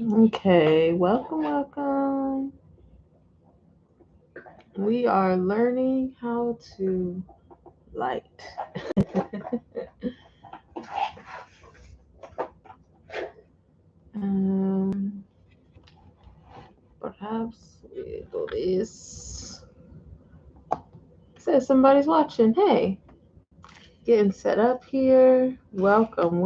Okay, welcome. We are learning how to light. um, Perhaps we do this. Says somebody's watching. Hey, getting set up here. Welcome.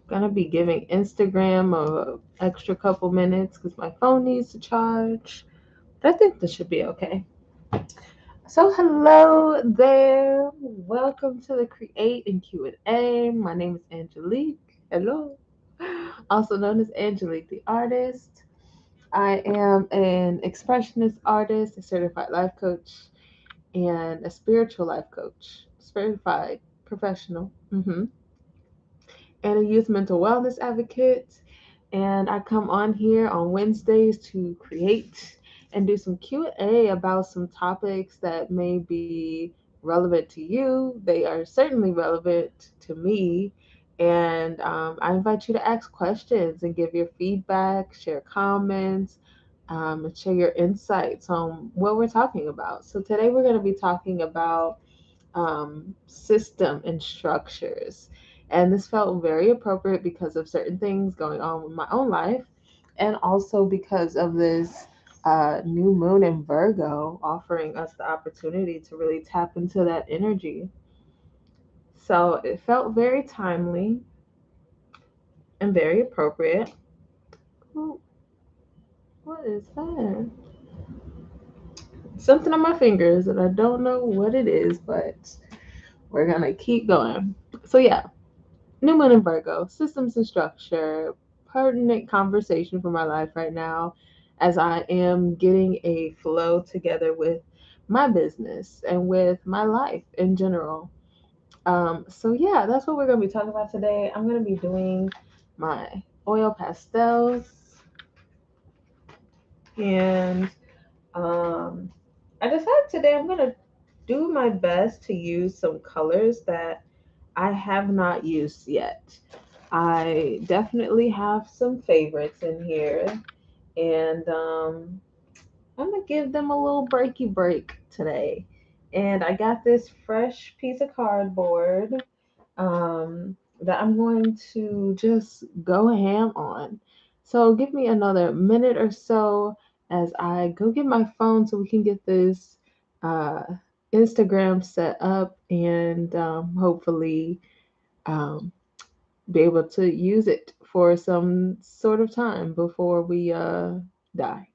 Gonna be giving Instagram a extra couple minutes because my phone needs to charge. But I think this should be okay. So hello there. Welcome to the Create and Q&A. My name is Angelique. Hello. Also known as Angelique the artist. I am an expressionist artist, a certified life coach, and a spiritual life coach, certified professional, and a youth mental wellness advocate. And I come on here on Wednesdays to create and do some Q&A about some topics that may be relevant to you. They are certainly relevant to me. And I invite you to ask questions and give your feedback, share comments, and share your insights on what we're talking about. So today we're going to be talking about system and structures. And this felt very appropriate because of certain things going on with my own life, and also because of this new moon in Virgo offering us the opportunity to really tap into that energy. So it felt very timely and very appropriate. Oh, what is that? Something on my fingers, and I don't know what it is, but we're gonna keep going. So yeah, new moon in Virgo, systems and structure, pertinent conversation for my life right now as I am getting a flow together with my business and with my life in general. So yeah, that's what we're gonna be talking about today. I'm gonna be doing my oil pastels, and um, I decided today I'm gonna do my best to use some colors that I have not used yet. I definitely have some favorites in here, and I'm gonna give them a little breaky break today. And I got this fresh piece of cardboard that I'm going to just go ham on. So give me another minute or so as I go get my phone so we can get this uh, Instagram set up and hopefully um, be able to use it for some sort of time before we die.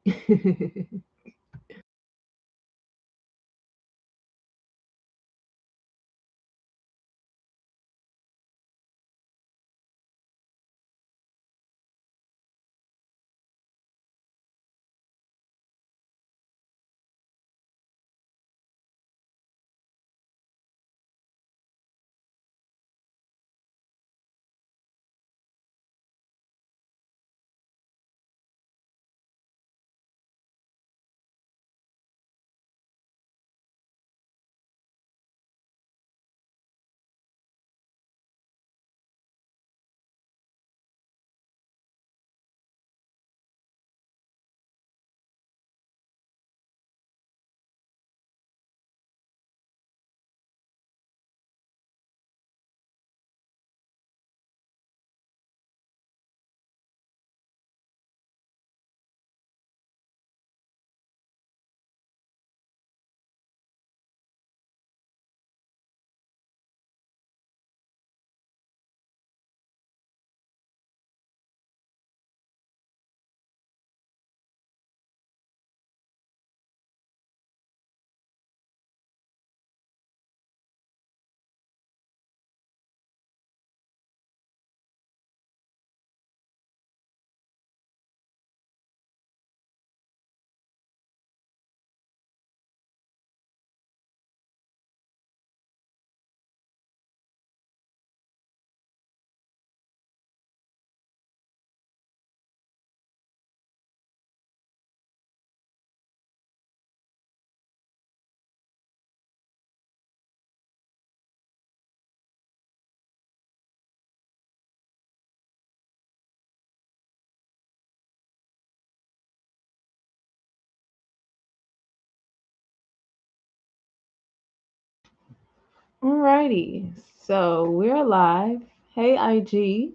Alrighty, so we're live. Hey, IG.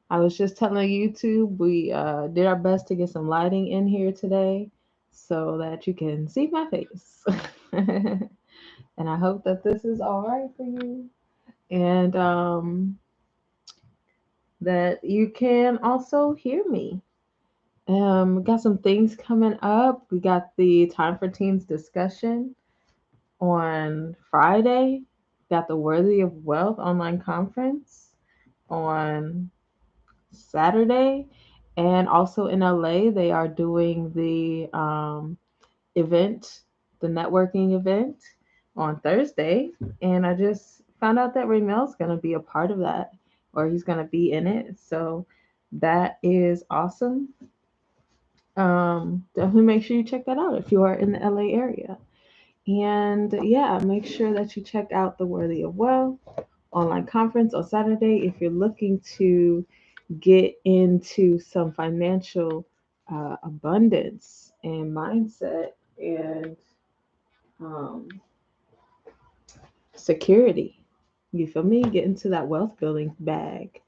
I was just telling YouTube we did our best to get some lighting in here today so that you can see my face. And I hope that this is all right for you and that you can also hear me. We got some things coming up. We got the Time for Teens discussion on Friday. Got the Worthy of Wealth online conference on Saturday. And also in LA, they are doing the event, the networking event on Thursday. And I just found out that Ramel's going to be a part of that, or he's going to be in it. So that is awesome. Definitely make sure you check that out if you are in the LA area. And yeah, make sure that you check out the Worthy of Wealth online conference on Saturday if you're looking to get into some financial abundance and mindset and um, security. You feel me? Get into that wealth building bag.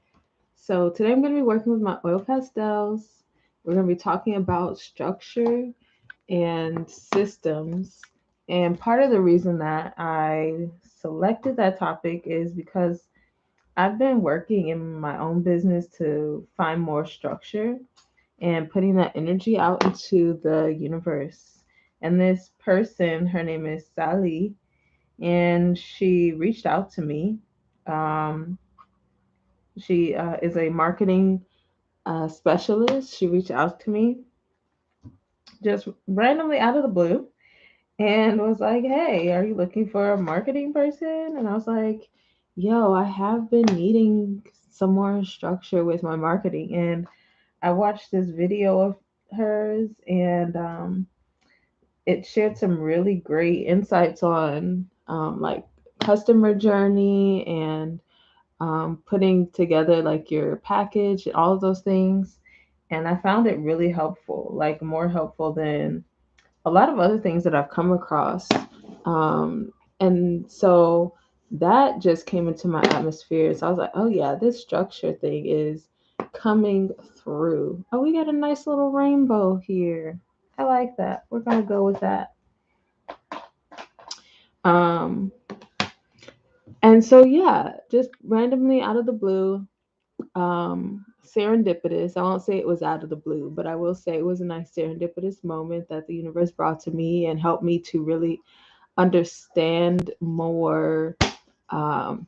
So today I'm going to be working with my oil pastels. We're going to be talking about structure and systems. And part of the reason that I selected that topic is because I've been working in my own business to find more structure and putting that energy out into the universe. And this person, her name is Sally, and she reached out to me. Um, she is a marketing specialist. She reached out to me just randomly out of the blue and was like, "Hey, are you looking for a marketing person?" And I was like, "Yo, I have been needing some more structure with my marketing." And I watched this video of hers, and it shared some really great insights on like customer journey and putting together like your package and all of those things. And I found it really helpful, like more helpful than a lot of other things that I've come across. Um, and so that just came into my atmosphere. So I was like, oh yeah, this structure thing is coming through. Oh, we got a nice little rainbow here. I like that. We're gonna go with that. Um, and so yeah, just randomly out of the blue, um, serendipitous. I won't say it was out of the blue, but I will say it was a nice serendipitous moment that the universe brought to me and helped me to really understand more um,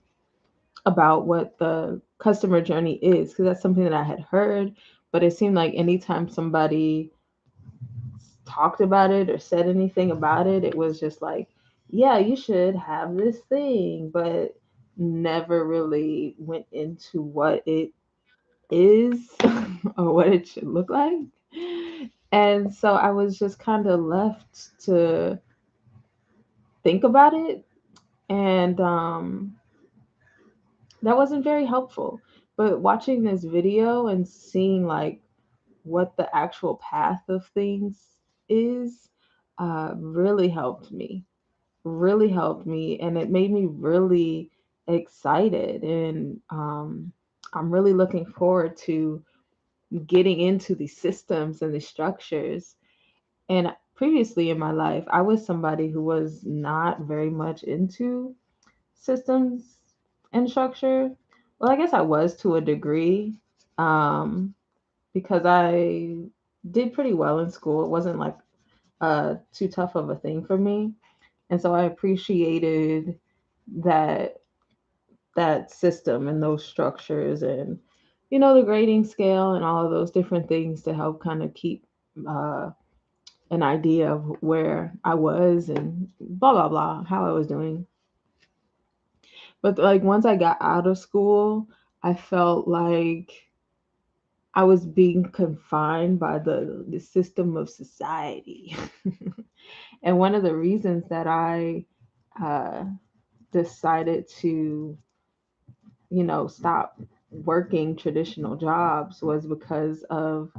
about what the customer journey is, because that's something that I had heard, but it seemed like anytime somebody talked about it or said anything about it, it was just like, yeah, you should have this thing, but never really went into what it is or what it should look like. And so I was just kind of left to think about it. And that wasn't very helpful. But watching this video and seeing like what the actual path of things is really helped me. Really helped me, and it made me really excited. And I'm really looking forward to getting into the systems and the structures. And previously in my life, I was somebody who was not very much into systems and structure. Well, I guess I was to a degree, um, because I did pretty well in school. It wasn't like too tough of a thing for me, and so I appreciated that system and those structures and the grading scale and all of those different things to help kind of keep uh, an idea of where I was and blah blah blah how I was doing. But like once I got out of school, I felt like I was being confined by the system of society. And one of the reasons that I uh, decided to, stop working traditional jobs was because of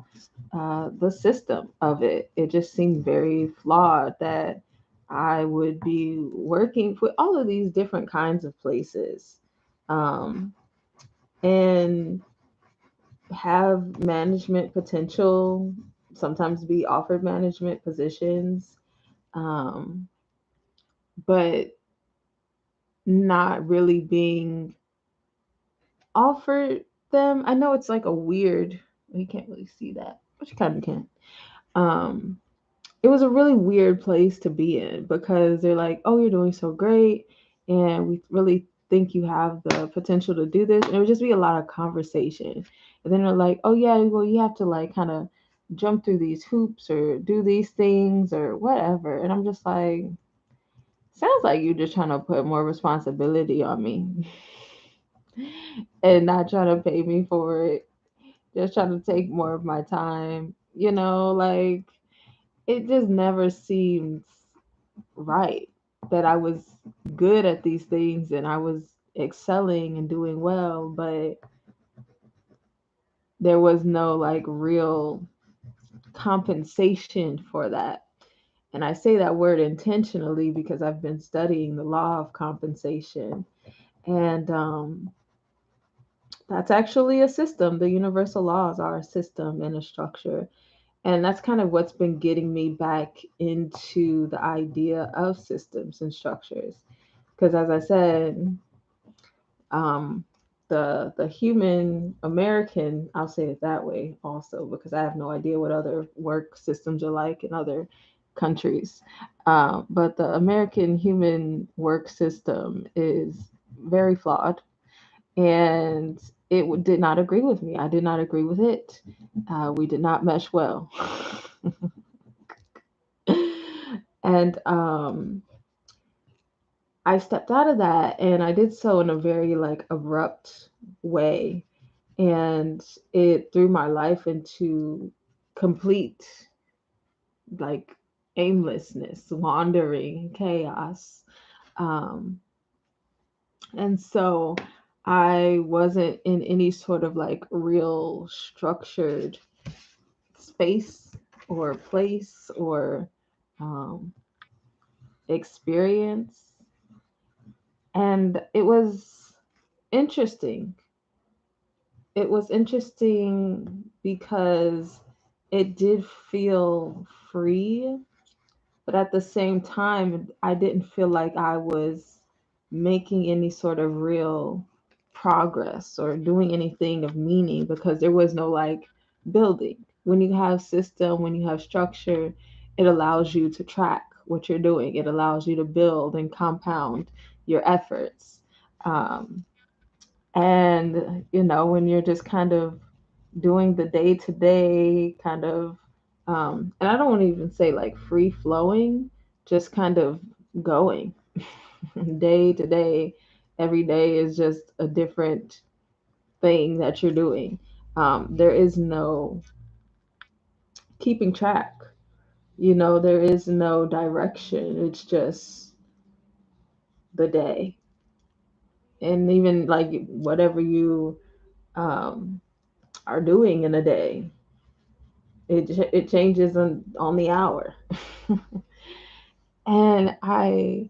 the system of it. It just seemed very flawed that I would be working with all of these different kinds of places, um, and have management potential, sometimes be offered management positions, um, but not really being offered them. I know it's like a weird, you can't really see that, but you kind of can. Um, it was a really weird place to be in because they're like, "Oh, you're doing so great, and we really think you have the potential to do this." And it would just be a lot of conversation. And then they're like, "Oh yeah, well you have to like kind of jump through these hoops or do these things or whatever." And I'm just like, sounds like you're just trying to put more responsibility on me and not trying to pay me for it. Just trying to take more of my time. Like it just never seems right that I was good at these things and I was excelling and doing well, but there was no like real compensation for that. And I say that word intentionally because I've been studying the law of compensation. And that's actually a system. The universal laws are a system and a structure. And that's kind of what's been getting me back into the idea of systems and structures. Because as I said, um, the human American, I'll say it that way also, because I have no idea what other work systems are like in other countries. But the American human work system is very flawed, and did not agree with me. I did not agree with it. We did not mesh well. And I stepped out of that, and I did so in a very like abrupt way, and it threw my life into complete like aimlessness, wandering, chaos. Um, and so I wasn't in any sort of like real structured space or place or um, experience. And interesting. It was interesting because it did feel free, but at the same time, I didn't feel like I was making any sort of real progress or doing anything of meaning because there was no like building. When you have system, when you have structure, it allows you to track what you're doing. It allows you to build and compound your efforts. Um, and when you're just kind of doing the day to day kind of, and I don't want to even say like free flowing, just kind of going day to day. Every day is just a different thing that you're doing. There is no keeping track. There is no direction. It's just the day. And even like whatever you um, are doing in a day, it changes on the hour. And I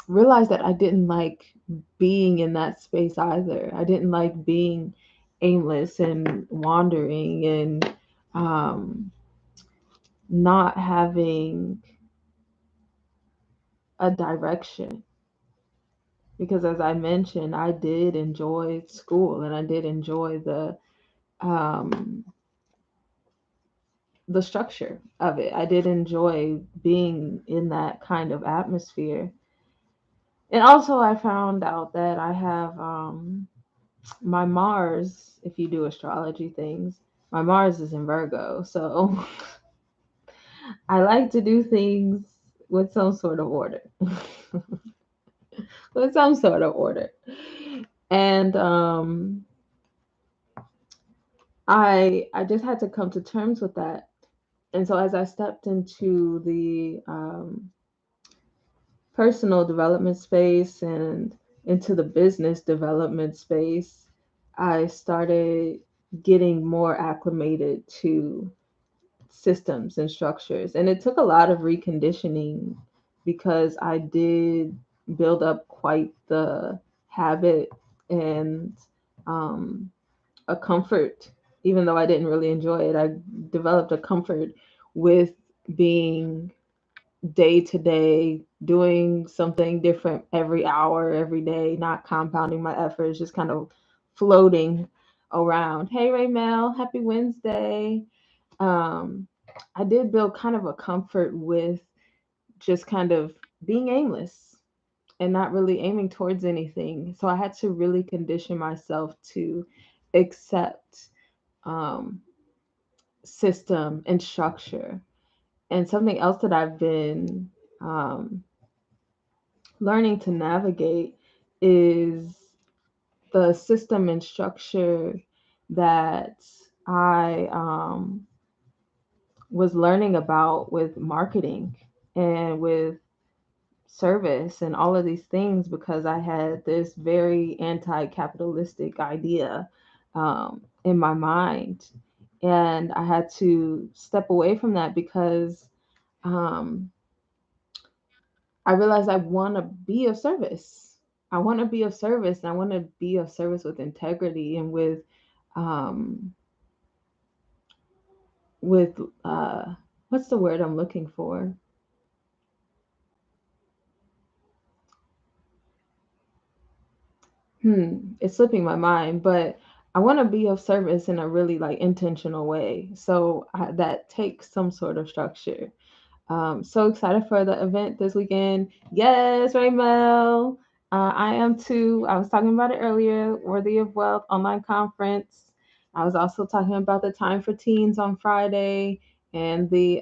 realized that I didn't like being in that space either. I didn't like being aimless and wandering and not having a direction. Because as I mentioned, I did enjoy school and I did enjoy um, the structure of it. I did enjoy being in that kind of atmosphere. And also, I found out that I have my Mars, if you do astrology things, my Mars is in Virgo. So I like to do things with some sort of order. With some sort of order. And I just had to come to terms with that. And so as I stepped into the personal development space and into the business development space, I started getting more acclimated to systems and structures. And it took a lot of reconditioning because I did build up quite the habit and um, a comfort, even though I didn't really enjoy it. I developed a comfort with being day to day, doing something different every hour, every day, not compounding my efforts, just kind of floating around. Hey, Raymel, happy Wednesday. Um, I did build kind of a comfort with just kind of being aimless and not really aiming towards anything. So I had to really condition myself to accept um, system and structure. And something else that I've been um, learning to navigate is the system and structure that I was learning about with marketing and with service and all of these things because I had this very anti capitalistic idea in my mind. And I had to step away from that because um, I realized I want to be of service. I want to be of service and I want to be of service with integrity and um, with what's the word I'm looking for? It's slipping my mind, but I want to be of service in a really like intentional way. So that takes some sort of structure. So excited for the event this weekend. Yes, Raymel. I am too. I was talking about it earlier. Worthy of Wealth online conference. I was also talking about the Time for Teens on Friday and the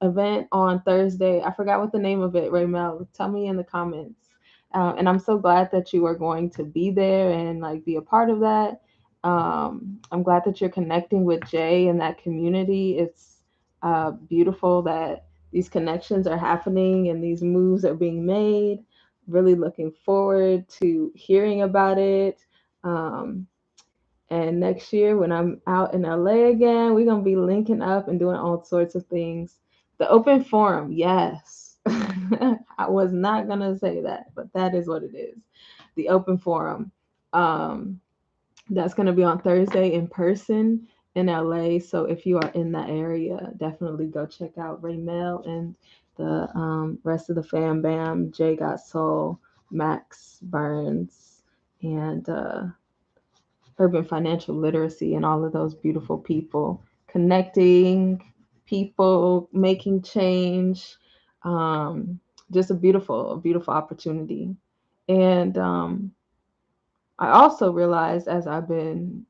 event on Thursday. I forgot what the name of it, Raymel. Tell me in the comments. And I'm so glad that you are going to be there and like be a part of that. I'm glad that you're connecting with Jay and that community. It's beautiful that these connections are happening and these moves are being made. Really looking forward to hearing about it. Um, and next year, when I'm out in LA again, we're going to be linking up and doing all sorts of things. The open forum, yes. I was not going to say that, but that is what it is. The open forum. Um, that's going to be on Thursday in person in LA. So if you are in that area, definitely go check out Raymel and the rest of the fam bam, Jay Got Soul, Max Burns, and urban financial literacy, and all of those beautiful people connecting people, making change. Um, just a beautiful opportunity. And I also realized as I've been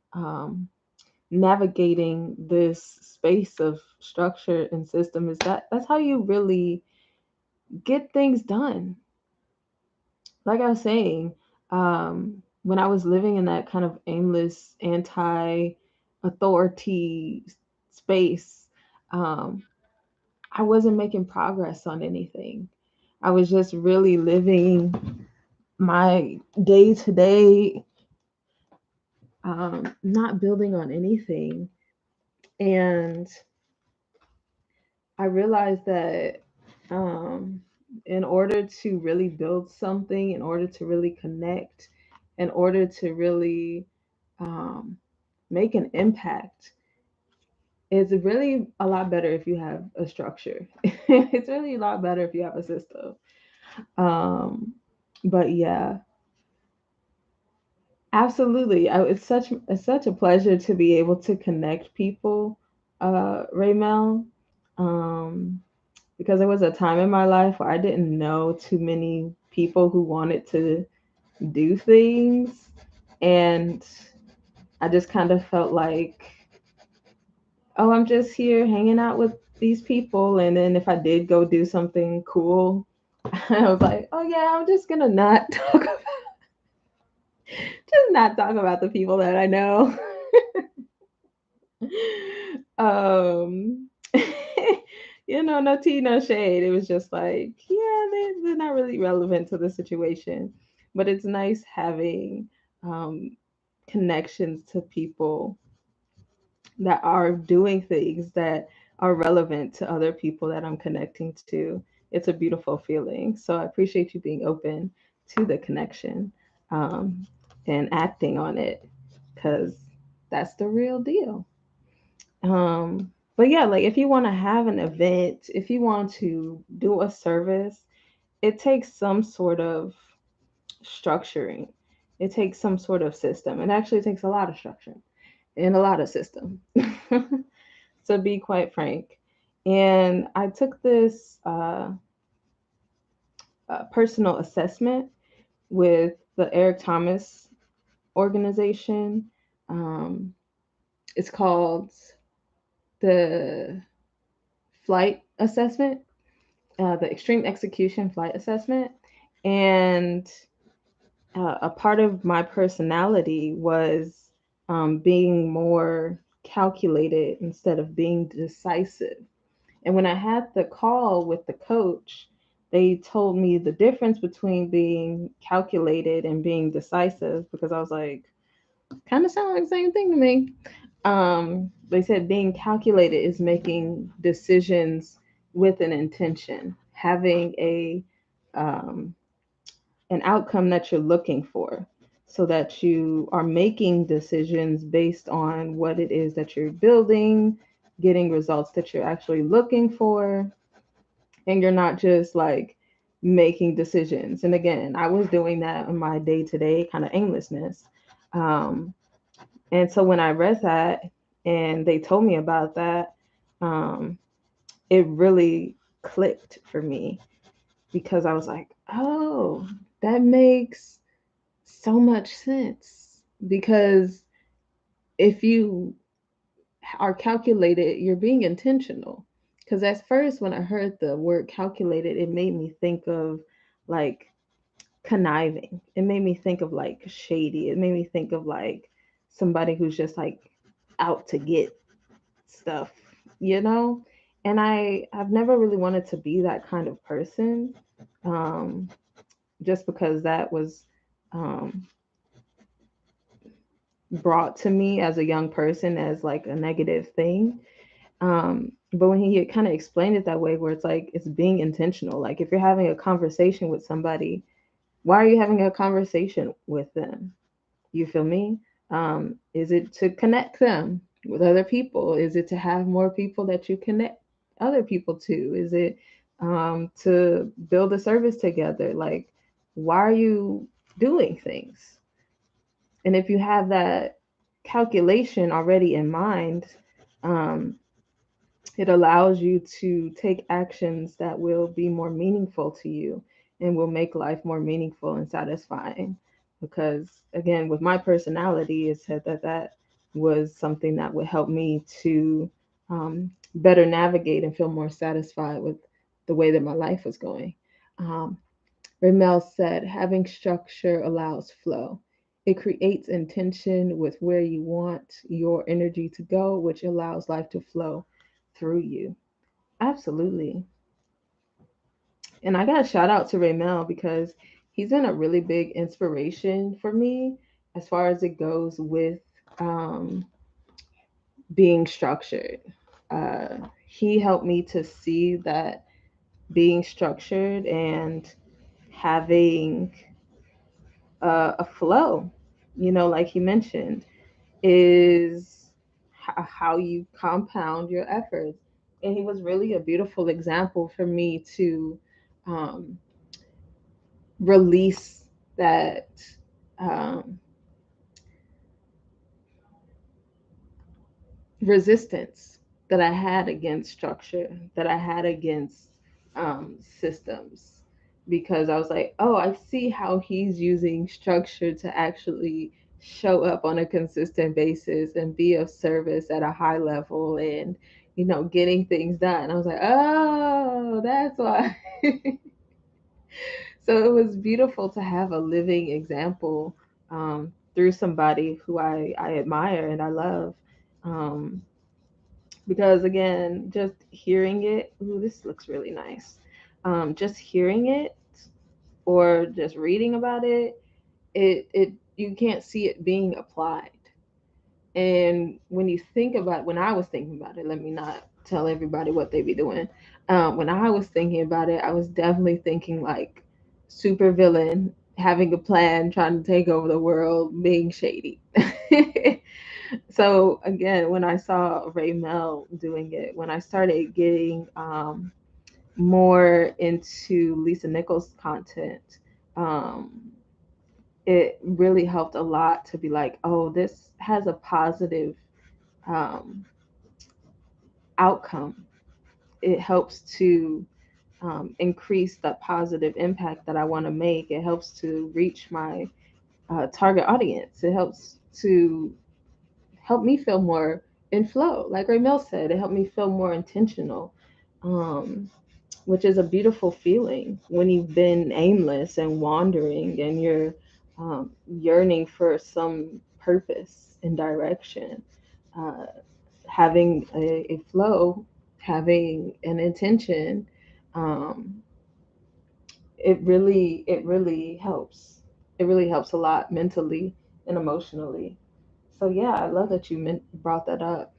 navigating this space of structure and system is that that's how you really get things done. Like I was saying, when I was living in that kind of aimless anti authority space, um, I wasn't making progress on anything. I was just really living my day to day, not building on anything. And I realized that um, in order to really build something, in order to really connect, in order to really um, make an impact, it's really a lot better if you have a structure. It's really a lot better if you have a system. Um, but yeah, absolutely. It's such a pleasure to be able to connect people, Raymel. Um, because there was a time in my life where I didn't know too many people who wanted to do things. And I just kind of felt like, oh, I'm just here hanging out with these people. And then if I did go do something cool, I was like, oh, yeah, I'm just going to not talk about, just not talk about the people that I know. um, no tea, no shade. It was just like, yeah, they're not really relevant to the situation. But it's nice having um, connections to people that are doing things that are relevant to other people that I'm connecting to. It's a beautiful feeling. So I appreciate you being open to the connection, um, and acting on it, because that's the real deal. But yeah, like if you want to have an event, if you want to do a service, it takes some sort of structuring. It takes some sort of system. It actually takes a lot of structure and a lot of system, to be quite frank. And I took this personal assessment with the Eric Thomas organization. Um, it's called the flight assessment, the extreme execution flight assessment. And a part of my personality was being more calculated instead of being decisive. And when I had the call with the coach, they told me the difference between being calculated and being decisive, because I was like, kind of sound like the same thing to me. They said being calculated is making decisions with an intention, having um, an outcome that you're looking for, so that you are making decisions based on what it is that you're building, getting results that you're actually looking for, and you're not just like making decisions. And again, I was doing that in my day to day kind of aimlessness. Um, and so when I read that and they told me about that, um, it really clicked for me, because I was like, oh, that makes so much sense. Because if you are calculated, you're being intentional. Because at first, when I heard the word calculated, it made me think of like conniving. It made me think of like shady. It made me think of like somebody who's just like out to get stuff, you know? And I've never really wanted to be that kind of person. Um, just because that was um, brought to me as a young person as like a negative thing. But when he kind of explained it that way, where it's like it's being intentional. Like if you're having a conversation with somebody, why are you having a conversation with them? You feel me? Is it to connect them with other people? Is it to have more people that you connect other people to? Is it to build a service together? Like, why are you doing things? And if you have that calculation already in mind, um, it allows you to take actions that will be more meaningful to you and will make life more meaningful and satisfying. Because, again, with my personality, it said that that was something that would help me to better navigate and feel more satisfied with the way that my life was going. Um, Ramel said, having structure allows flow. It creates intention with where you want your energy to go, which allows life to flow through you. Absolutely. And I got to shout out to Ramel, because he's been a really big inspiration for me as far as it goes with um, being structured. Uh, he helped me to see that being structured and having a flow, like he mentioned, is how you compound your efforts. And he was really a beautiful example for me to um, release that um, resistance that I had against structure, that I had against systems, because I was like, oh, I see how he's using structure to actually show up on a consistent basis and be of service at a high level, and getting things done. I was like, oh, that's why. So it was beautiful to have a living example through somebody who I admire and I love. Um, because again, just hearing it, ooh, this looks really nice. Just hearing it or just reading about it, it you can't see it being applied. And when I was thinking about it, let me not tell everybody what they be doing. When I was thinking about it, I was definitely thinking like super villain, having a plan, trying to take over the world, being shady. So again, when I saw Ray Mel doing it, when I started getting more into Lisa Nichols' content, um, it really helped a lot to be like, oh, this has a positive um, outcome. It helps to increase the positive impact that I want to make. It helps to reach my target audience. It helps to help me feel more in flow. Like Raymel said, it helped me feel more intentional, um, which is a beautiful feeling when you've been aimless and wandering and you're yearning for some purpose and direction. Uh, Having a flow, having an intention, um, it really helps. It really helps a lot mentally and emotionally. So yeah, I love that you brought that up.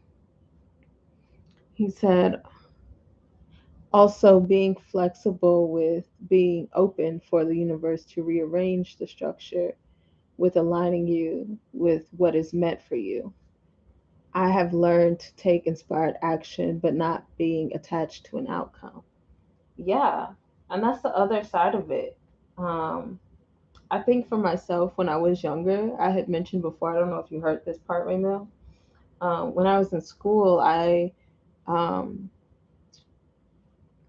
He said also being flexible with being open for the universe to rearrange the structure with aligning you with what is meant for you. I have learned to take inspired action, but not being attached to an outcome. Yeah, and that's the other side of it. Um, I think for myself, when I was younger, I had mentioned before, I don't know if you heard this part right now. When I was in school, I um,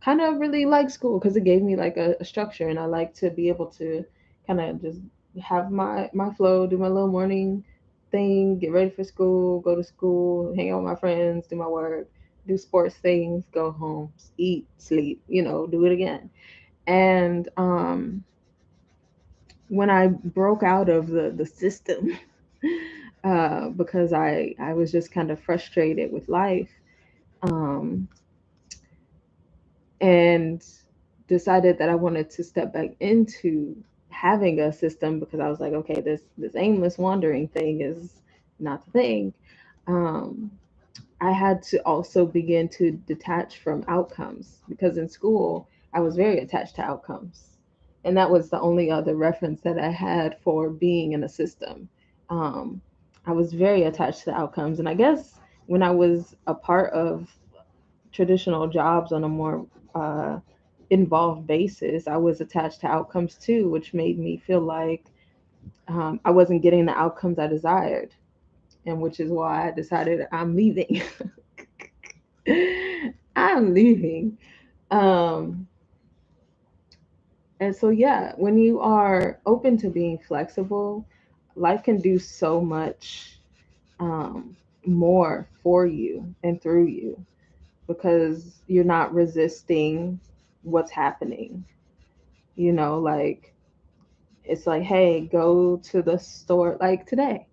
kind of really liked school because it gave me like a structure, and I like to be able to kind of just have my flow, do my little morning thing, get ready for school, go to school, hang out with my friends, do my work, do sports things, go home, eat, sleep, do it again. And when I broke out of the system, because I was just kind of frustrated with life, um, and decided that I wanted to step back into having a system because I was like, okay, this aimless wandering thing is not the thing. Um, I had to also begin to detach from outcomes because in school I was very attached to outcomes. And that was the only other reference that I had for being in a system. Um, I was very attached to the outcomes. And I guess when I was a part of traditional jobs on a more uh, involved basis, I was attached to outcomes too, which made me feel like I wasn't getting the outcomes I desired. And which is why I decided I'm leaving. I'm leaving. Um, and so, yeah, when you are open to being flexible, life can do so much um, more for you and through you because you're not resisting what's happening. Like it's like, hey, go to the store like today.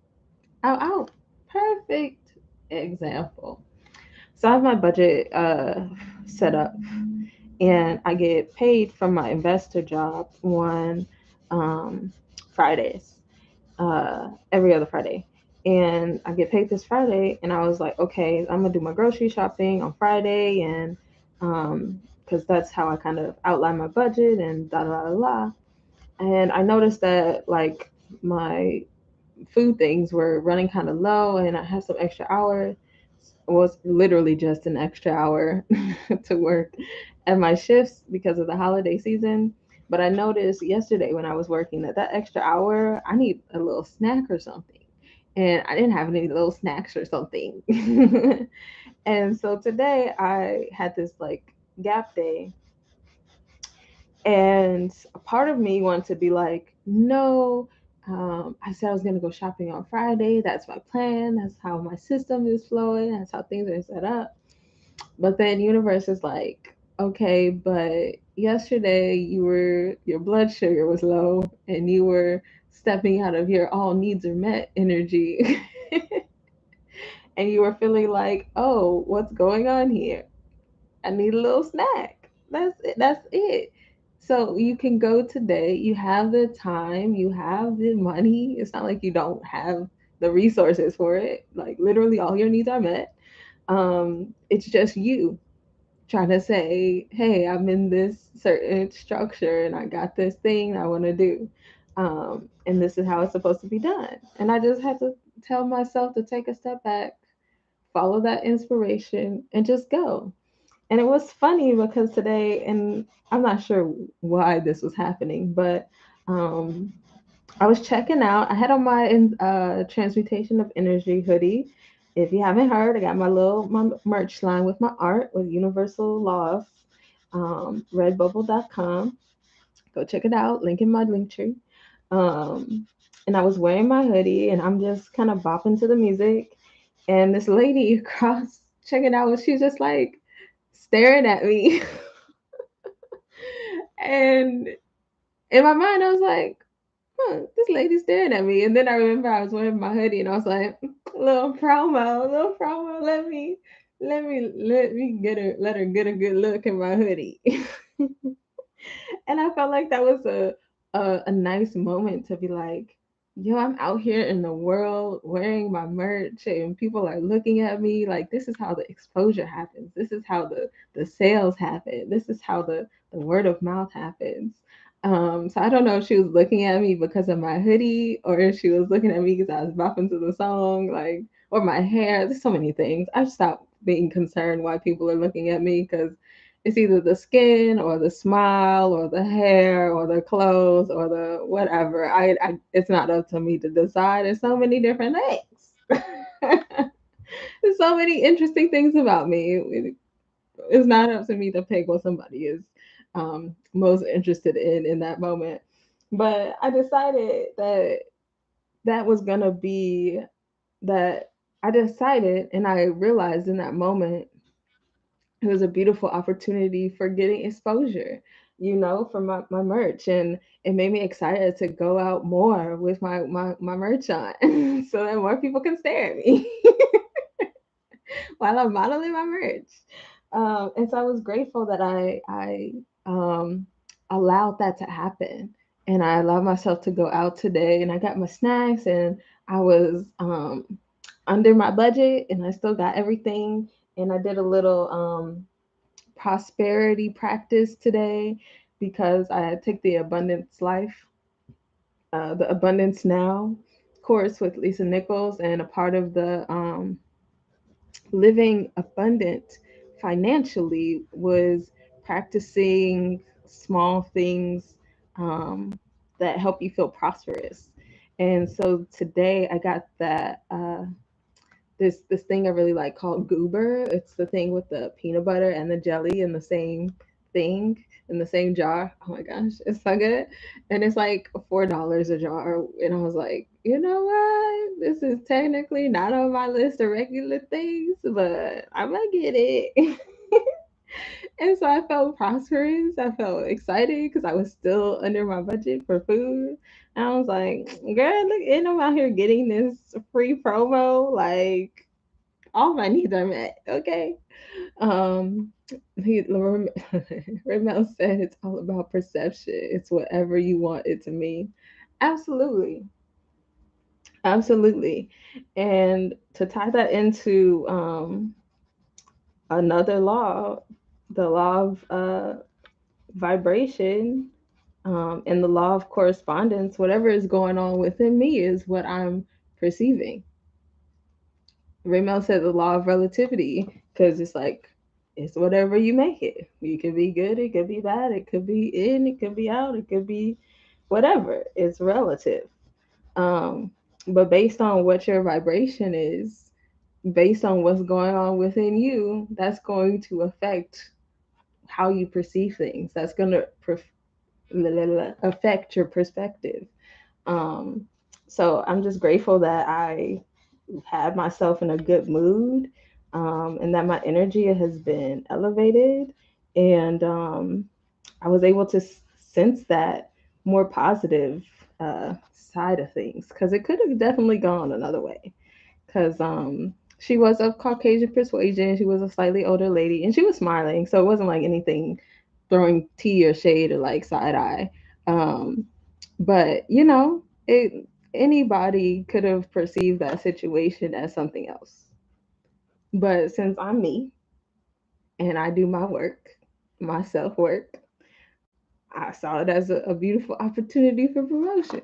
Out. Perfect example. So I have my budget set up and I get paid from my investor job on um, Fridays, every other Friday. And I get paid this Friday, and I was like, okay, I'm gonna do my grocery shopping on Friday, and because that's how I kind of outline my budget and da da da da. And I noticed that like my food things were running kind of low, and I had some extra hours. It was literally just an extra hour to work at my shifts because of the holiday season. But I noticed yesterday when I was working that that extra hour, I need a little snack or something. And I didn't have any little snacks or something. And so today I had this like gap day, and a part of me wanted to be like, no, I said I was going to go shopping on Friday. That's my plan. That's how my system is flowing. That's how things are set up. But then universe is like, okay, but yesterday your blood sugar was low and you were stepping out of your all needs are met energy. And you were feeling like, oh, what's going on here? I need a little snack. That's it. That's it. So you can go today. You have the time. You have the money. It's not like you don't have the resources for it. Like literally, all your needs are met. It's just you trying to say, hey, I'm in this certain structure and I got this thing I want to do. And this is how it's supposed to be done. And I just had to tell myself to take a step back, follow that inspiration, and just go. And it was funny because today, and I'm not sure why this was happening, but um, I was checking out. I had on my transmutation of energy hoodie. If you haven't heard, I got my merch line with my art with Universal Laws, redbubble.com. Go check it out. Link in my link tree. Um, and I was wearing my hoodie and I'm just kind of bopping to the music. And this lady across checking out, she was just like staring at me. And in my mind, I was like, huh, this lady's staring at me. And then I remember I was wearing my hoodie and I was like, little promo, let me let her get a good look in my hoodie. And I felt like that was a nice moment to be like, yo, I'm out here in the world wearing my merch and people are looking at me like this is how the exposure happens. This is how the sales happen. This is how the word of mouth happens. So I don't know if she was looking at me because of my hoodie or if she was looking at me because I was bopping to the song, like, or my hair. There's so many things. I stopped being concerned why people are looking at me because it's either the skin or the smile or the hair or the clothes or the whatever. It's not up to me to decide. There's so many different things. There's so many interesting things about me. It's not up to me to pick what somebody is most interested in that moment. But I decided that that was gonna be that. I decided, and I realized in that moment it was a beautiful opportunity for getting exposure, for my merch. And it made me excited to go out more with my merch on so that more people can stare at me while I'm modeling my merch. And so I was grateful that I allowed that to happen. And I allowed myself to go out today and I got my snacks and I was under my budget and I still got everything. And I did a little prosperity practice today because I took the Abundance Life, the Abundance Now course with Lisa Nichols, and a part of the living abundant financially was practicing small things that help you feel prosperous. And so today I got that this thing I really like called Goober. It's the thing with the peanut butter and the jelly in the same thing in the same jar. Oh my gosh, it's so good. And it's like $4 a jar. And I was like, you know what? This is technically not on my list of regular things, but I'm gonna get it. And so I felt prosperous. I felt excited because I was still under my budget for food. And I was like, girl, look, and I'm out here getting this free promo. Like, all my needs are met. Okay. Um, Ramel said it's all about perception. It's whatever you want it to mean. Absolutely. Absolutely. And to tie that into another law, the law of vibration, and the law of correspondence, whatever is going on within me is what I'm perceiving. Ramel said the law of relativity because it's like it's whatever you make it. You could be good, it could be bad, it could be in, it could be out, it could be whatever. It's relative. Um, but based on what your vibration is, based on what's going on within you, that's going to affect how you perceive things. That's going to affect your perspective. Um, so I'm just grateful that I had myself in a good mood, and that my energy has been elevated. And I was able to sense that more positive side of things because it could have definitely gone another way. Because she was of Caucasian persuasion, she was a slightly older lady, and she was smiling. So it wasn't like anything throwing tea or shade or like side eye. Um, but anybody could have perceived that situation as something else. But since I'm me and I do my work, my self work, I saw it as a beautiful opportunity for promotion.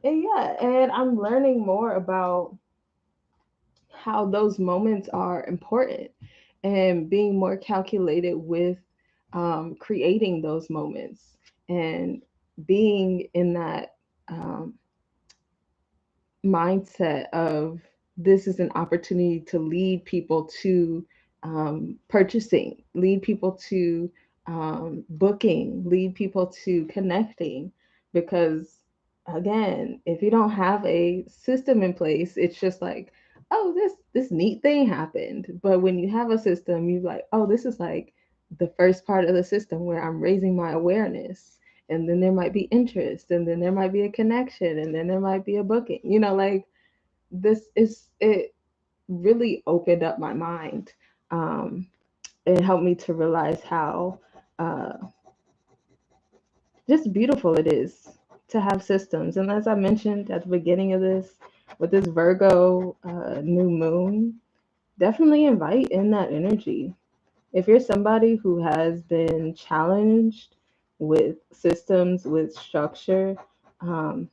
And yeah, and I'm learning more about how those moments are important and being more calculated with creating those moments and being in that um, mindset of this is an opportunity to lead people to purchasing, lead people to booking, lead people to connecting. Because again, if you don't have a system in place, it's just like, oh, this neat thing happened. But when you have a system, you're like, oh, this is like the first part of the system where I'm raising my awareness, and then there might be interest, and then there might be a connection, and then there might be a booking, like this is it really opened up my mind. It helped me to realize how uh, just beautiful it is to have systems. And as I mentioned at the beginning of this, with this Virgo new moon, definitely invite in that energy. If you're somebody who has been challenged with systems, with structure, um,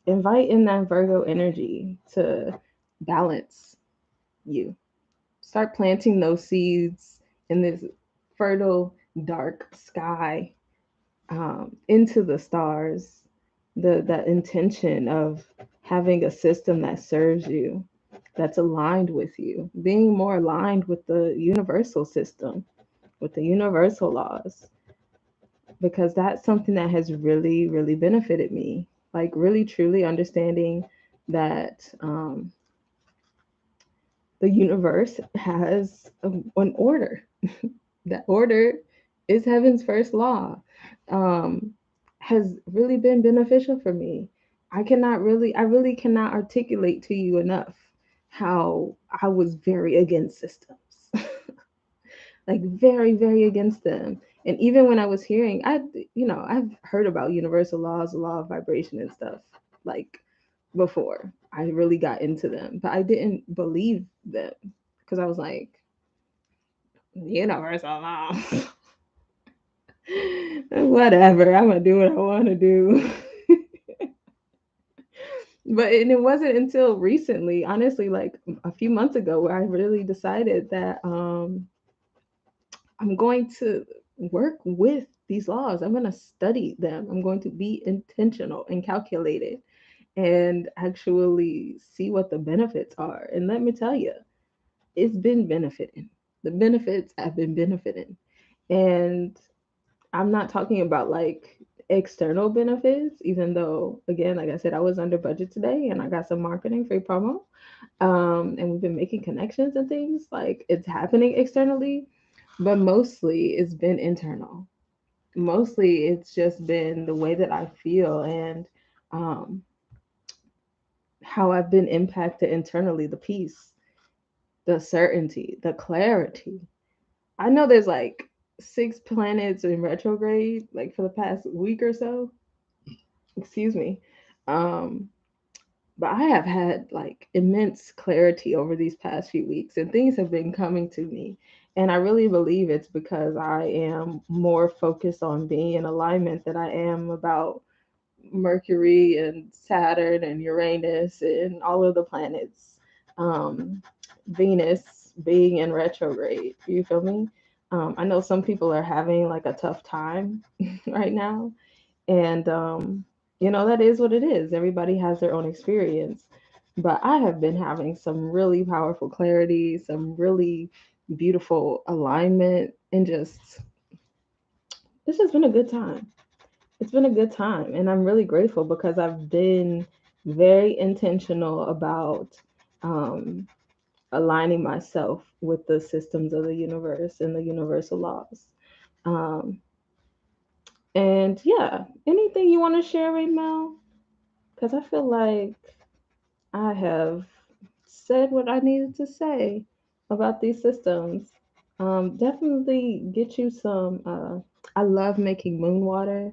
invite in that Virgo energy to balance you. Start planting those seeds in this fertile, dark sky, into the stars. That intention of having a system that serves you, that's aligned with you, being more aligned with the universal system, with the universal laws, because that's something that has really, really benefited me. Like, really, truly understanding that the universe has an order. That order is heaven's first law. Um, has really been beneficial for me. I really cannot articulate to you enough how I was very against systems. Like very, very against them. And even when I was hearing, I've heard about universal laws, the law of vibration and stuff, like before I really got into them, but I didn't believe them because I was like, universal law. Whatever, I'm gonna do what I want to do. But and it wasn't until recently, honestly, like a few months ago, where I really decided that I'm going to work with these laws. I'm going to study them. I'm going to be intentional and calculated and actually see what the benefits are. And let me tell you, it's been benefiting. The benefits have been benefiting. And I'm not talking about like external benefits, even though, again, like I said, I was under budget today and I got some marketing free promo. And we've been making connections and things, like it's happening externally, but mostly it's been internal. Mostly it's just been the way that I feel and um, how I've been impacted internally, the peace, the certainty, the clarity. I know there's like 6 planets in retrograde, like for the past week or so. Excuse me. Um, but I have had like immense clarity over these past few weeks, and things have been coming to me. And I really believe it's because I am more focused on being in alignment than I am about Mercury and Saturn and Uranus and all of the planets. Um, Venus being in retrograde. You feel me? I know some people are having like a tough time right now, and that is what it is. Everybody has their own experience. But I have been having some really powerful clarity, some really beautiful alignment, and just this has been a good time. It's been a good time. And I'm really grateful because I've been very intentional about um, aligning myself with the systems of the universe and the universal laws. Um, and yeah, anything you want to share right now? Because I feel like I have said what I needed to say about these systems. Definitely get you some. I love making moon water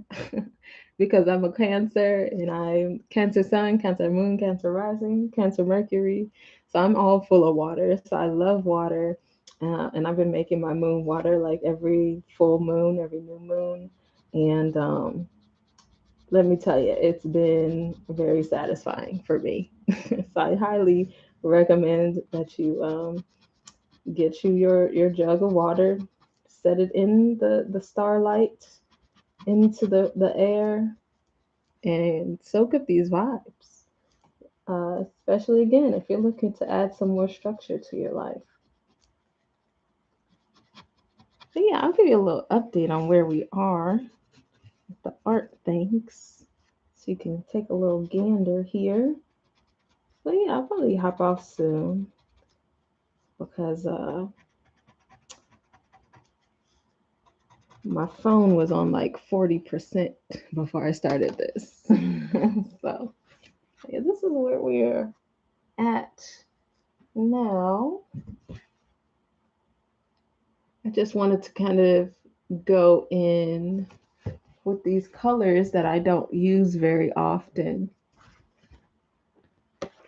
because I'm a Cancer and I'm Cancer Sun, Cancer Moon, Cancer Rising, Cancer Mercury. So I'm all full of water. So I love water. And I've been making my moon water like every full moon, every new moon. And let me tell you, it's been very satisfying for me. So I highly recommend that you get you your jug of water, set it in the starlight into the air, and soak up these vibes. Especially again, if you're looking to add some more structure to your life. But yeah, I'll give you a little update on where we are with the art things. So you can take a little gander here. But yeah, I'll probably hop off soon because my phone was on like 40% before I started this. So yeah, this is where we're at now. I just wanted to kind of go in with these colors that I don't use very often.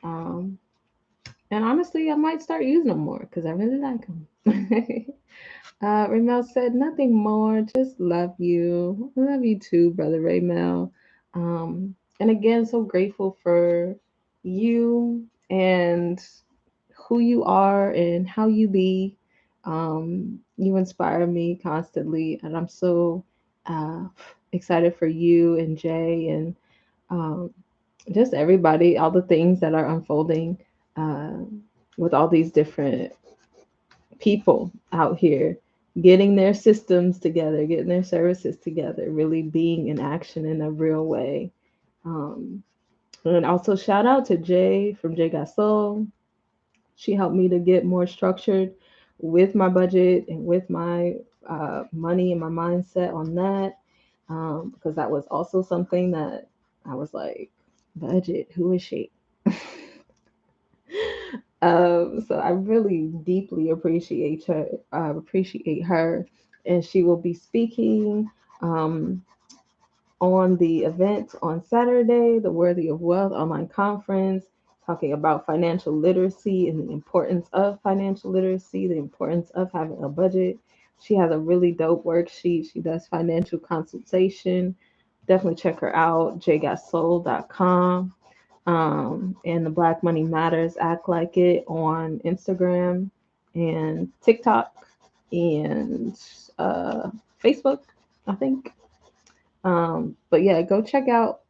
Um, and honestly, I might start using them more because I really like them. Raymel said, nothing more, just love you. Love you too, brother Raymel. And again, so grateful for you and who you are and how you be. You inspire me constantly, and I'm so uh, excited for you and Jay and um, just everybody, all the things that are unfolding uh, with all these different people out here getting their systems together, getting their services together, really being in action in a real way. Um, and also shout out to Jay from Jay Got Soul. She helped me to get more structured with my budget and with my money and my mindset on that. Because that was also something that I was like, budget, who is she? So I really deeply appreciate her, and she will be speaking um, on the event on Saturday, the Worthy of Wealth online conference, talking about financial literacy and the importance of financial literacy, the importance of having a budget. She has a really dope worksheet. She does financial consultation. Definitely check her out, jgotsoul.com. And the Black Money Matters Act Like It on Instagram and TikTok and Facebook, I think. But yeah, go check out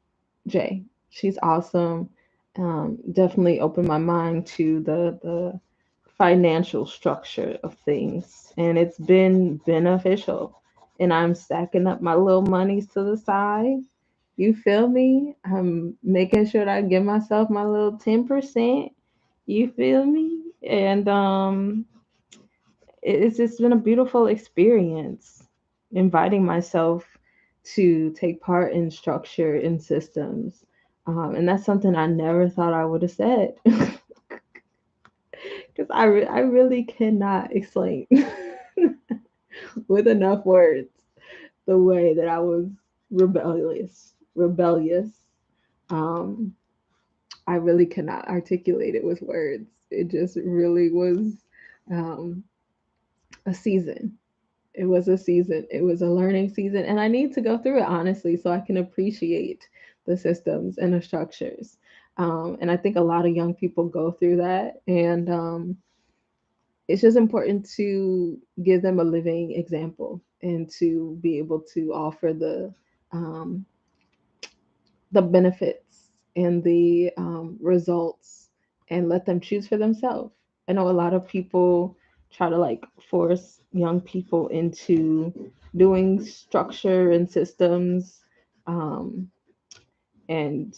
Jay. She's awesome. Definitely opened my mind to the financial structure of things, and it's been beneficial. And I'm stacking up my little monies to the side. You feel me? I'm making sure that I give myself my little 10%. You feel me? And it's just been a beautiful experience inviting myself to take part in structure and systems. And that's something I never thought I would have said because I really cannot explain with enough words the way that I was rebellious. Um, I really cannot articulate it with words. It just really was um, a season. It was a season. It was a learning season. And I need to go through it honestly so I can appreciate the systems and the structures. And I think a lot of young people go through that. And it's just important to give them a living example and to be able to offer um, the benefits and the results and let them choose for themselves. I know a lot of people try to like force young people into doing structure and systems, um, and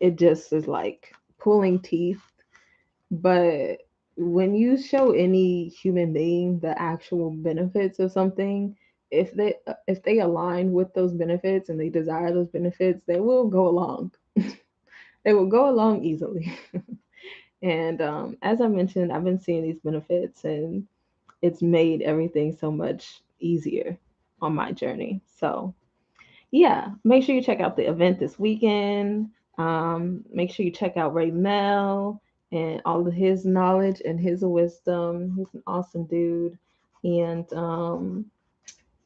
it just is like pulling teeth. But when you show any human being the actual benefits of something, if they align with those benefits and they desire those benefits, they will go along. They will go along easily. And as I mentioned, I've been seeing these benefits, and it's made everything so much easier on my journey. So yeah, make sure you check out the event this weekend. Make sure you check out Ray Mel and all of his knowledge and his wisdom. He's an awesome dude. And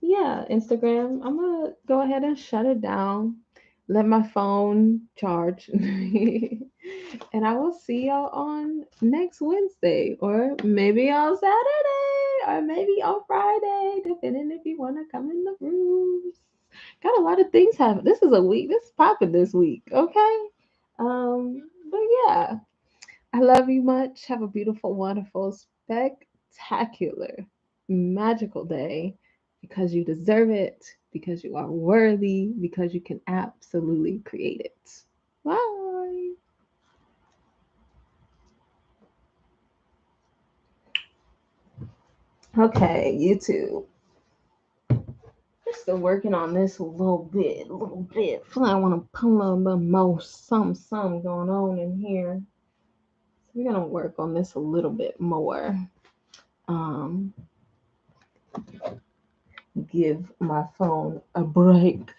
yeah, Instagram, I'm gonna go ahead and shut it down. Let my phone charge. And I will see y'all on next Wednesday, or maybe on Saturday, or maybe on Friday, depending if you want to come in the rooms. Got a lot of things happening. This is a week. This is popping this week. Okay. But yeah, I love you much. Have a beautiful, wonderful, spectacular, magical day because you deserve it, because you are worthy, because you can absolutely create it. Bye. Okay, YouTube. We're still working on this a little bit, a little bit. Feel like I want to put a little bit more, some going on in here. So we're gonna work on this a little bit more. Um, give my phone a break.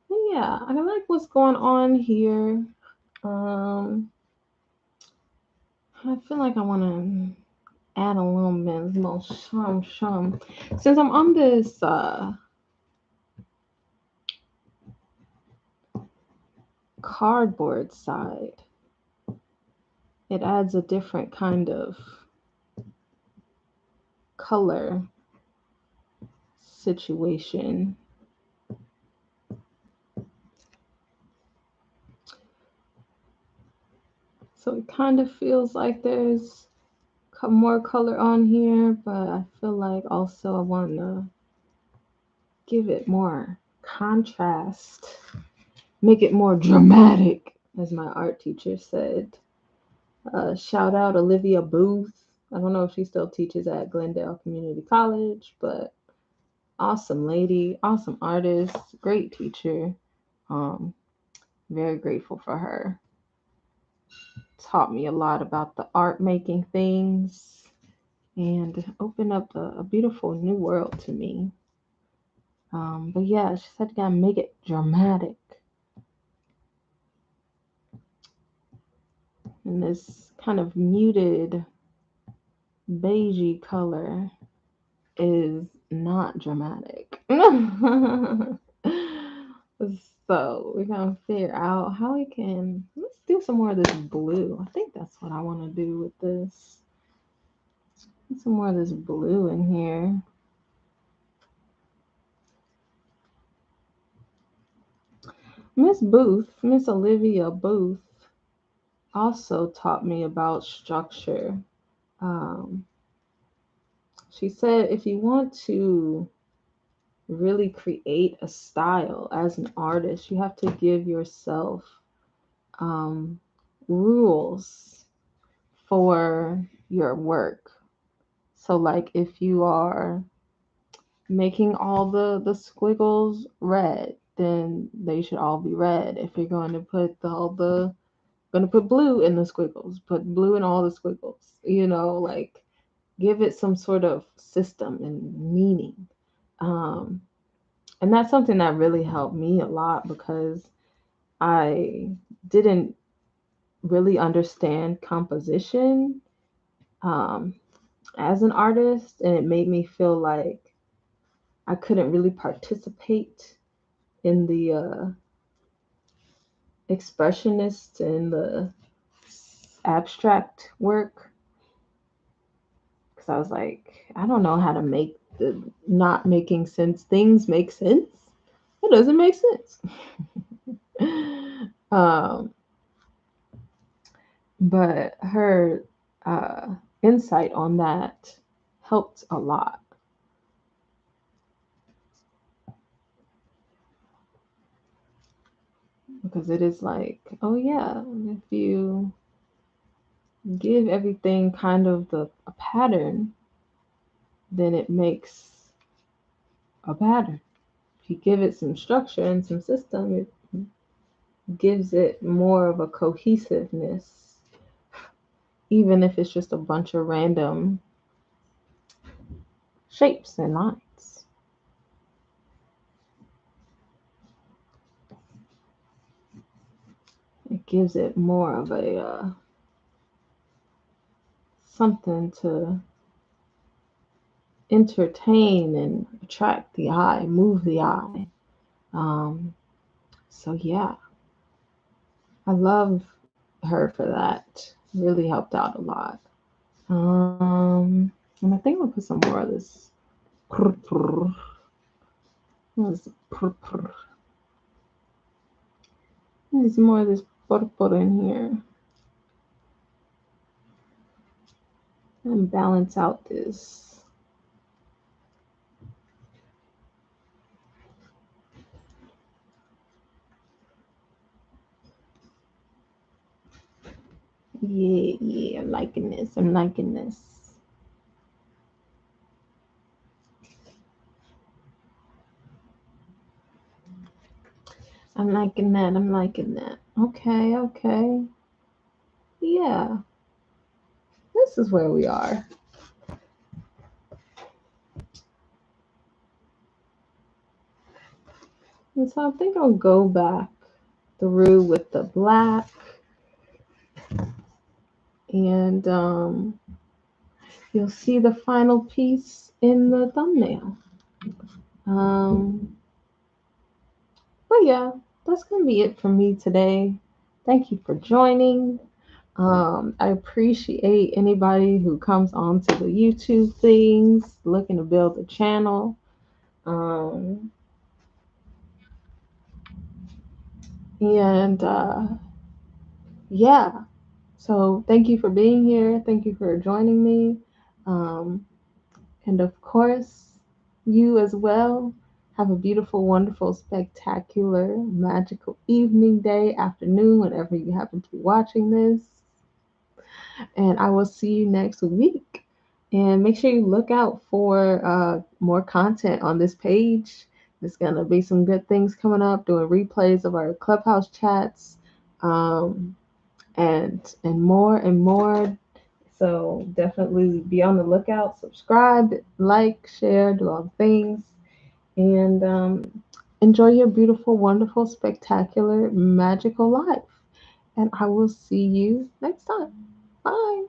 But yeah, I like what's going on here. Um, I feel like I want to add a little bit more shum. Since I'm on this cardboard side, it adds a different kind of color situation. So it kind of feels like there's more color on here, but I feel like also I want to give it more contrast, make it more dramatic, as my art teacher said. Shout out Olivia Booth. I don't know if she still teaches at Glendale Community College, but awesome lady, awesome artist, great teacher. Um, very grateful for her. Taught me a lot about the art making things and opened up a beautiful new world to me. But yeah, she said you gotta make it dramatic. And this kind of muted beigey color is not dramatic. So we're gonna figure out how we can, let's do some more of this blue. I think that's what I want to do with this. Get some more of this blue in here. Miss Booth, Miss Olivia Booth, also taught me about structure. Um, she said if you want to really create a style as an artist, you have to give yourself um, rules for your work. So, like if you are making all the squiggles red, then they should all be red. If you're going to put gonna put blue in the squiggles, put blue in all the squiggles. Like give it some sort of system and meaning. Um, and that's something that really helped me a lot because I didn't really understand composition um, as an artist, and it made me feel like I couldn't really participate in the expressionist and the abstract work because I was like, I don't know how to make the not making sense things make sense. It doesn't make sense. um, but her uh, insight on that helped a lot because it is like, oh yeah, if you give everything kind of a pattern, then it makes a pattern. If you give it some structure and some system, it gives it more of a cohesiveness, even if it's just a bunch of random shapes and lines. It gives it more of a something to entertain and attract the eye, move the eye. Um, so yeah, I love her for that. Really helped out a lot. And I think I'll put some more of this. What is it? There's more of this purple in here and balance out this. Yeah, yeah, I'm liking this. I'm liking this. I'm liking that. I'm liking that. Okay, okay. Yeah, this is where we are. And so I think I'll go back through with the black and you'll see the final piece in the thumbnail. Um, but yeah, that's gonna be it for me today. Thank you for joining. I appreciate anybody who comes onto the YouTube things, looking to build a channel. Um, and yeah, so thank you for being here. Thank you for joining me. Um, and of course, you as well. Have a beautiful, wonderful, spectacular, magical evening, day, afternoon, whenever you happen to be watching this. And I will see you next week. And make sure you look out for more content on this page. There's going to be some good things coming up, doing replays of our clubhouse chats, um, and more and more. So definitely be on the lookout, subscribe, like, share, do all the things, and enjoy your beautiful, wonderful, spectacular, magical life. And I will see you next time. Bye.